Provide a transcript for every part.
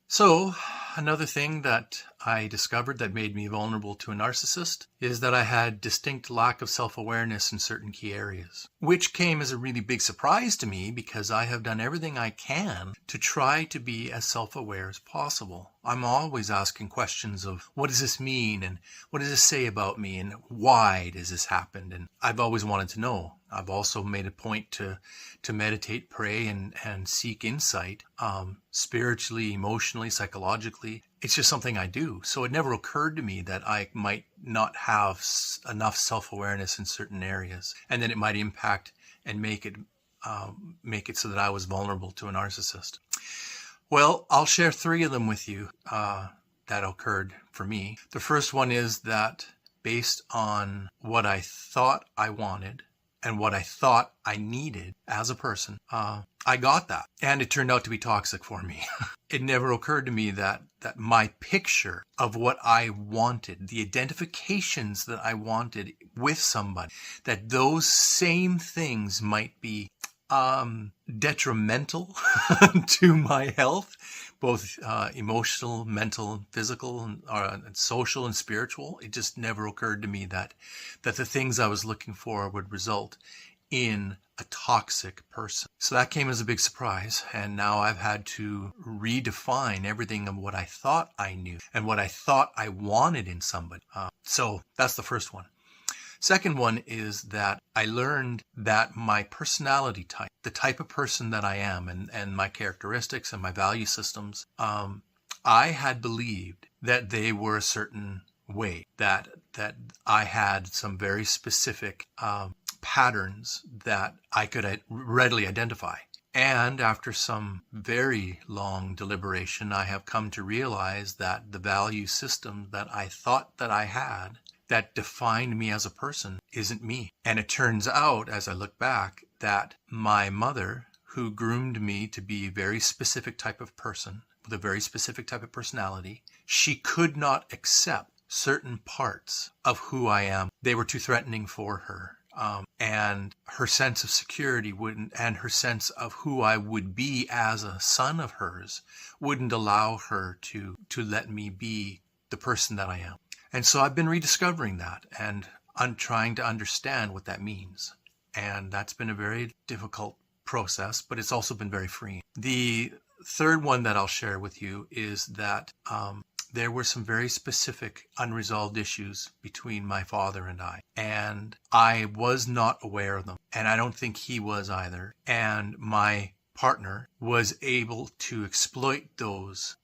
So, another thing that I discovered that made me vulnerable to a narcissist is that I had distinct lack of self-awareness in certain key areas, which came as a really big surprise to me because I have done everything I can to try to be as self-aware as possible. I'm always asking questions of what does this mean and what does this say about me and why does this happen? And I've always wanted to know. I've also made a point to meditate, pray, and seek insight spiritually, emotionally, psychologically. It's just something I do. So it never occurred to me that I might not have enough self-awareness in certain areas, and then it might impact and make it so that I was vulnerable to a narcissist. Well, I'll share 3 of them with you that occurred for me. The first one is that based on what I thought I wanted and what I thought I needed as a person, I got that. And it turned out to be toxic for me. It never occurred to me that my picture of what I wanted, the identifications that I wanted with somebody, that those same things might be detrimental to my health, both emotional, mental, physical, and social and spiritual. It just never occurred to me that the things I was looking for would result in a toxic person. So that came as a big surprise, and now I've had to redefine everything of what I thought I knew and what I thought I wanted in somebody. So that's the first one. Second one is that I learned that my personality type, the type of person that I am, and my characteristics and my value systems, I had believed that they were a certain way, that I had some very specific patterns that I could readily identify. And after some very long deliberation, I have come to realize that the value system that I thought that I had that defined me as a person isn't me. And it turns out, as I look back, that my mother, who groomed me to be a very specific type of person, with a very specific type of personality, she could not accept certain parts of who I am. They were too threatening for her. And her sense of security and her sense of who I would be as a son of hers wouldn't allow her to let me be the person that I am. And so I've been rediscovering that, and I'm trying to understand what that means. And that's been a very difficult process, but it's also been very freeing. The third one that I'll share with you is that there were some very specific unresolved issues between my father and I. And I was not aware of them. And I don't think he was either. And my partner was able to exploit those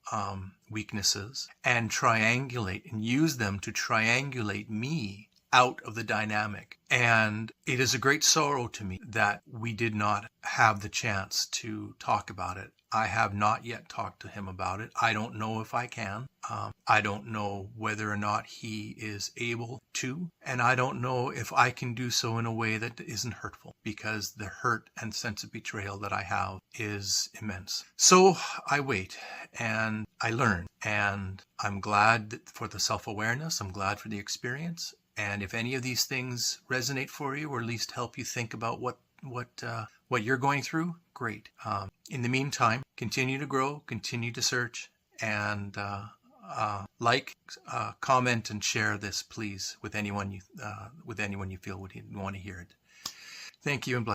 weaknesses and triangulate and use them to triangulate me out of the dynamic. And it is a great sorrow to me that we did not have the chance to talk about it. I have not yet talked to him about it. I don't know if I can. I don't know whether or not he is able to. And I don't know if I can do so in a way that isn't hurtful, because the hurt and sense of betrayal that I have is immense. So I wait and I learn. And I'm glad for the self-awareness. I'm glad for the experience. And if any of these things resonate for you, or at least help you think about what you're going through, great. In the meantime, continue to grow, continue to search, and comment, and share this, please, with anyone you feel would want to hear it. Thank you, and bless.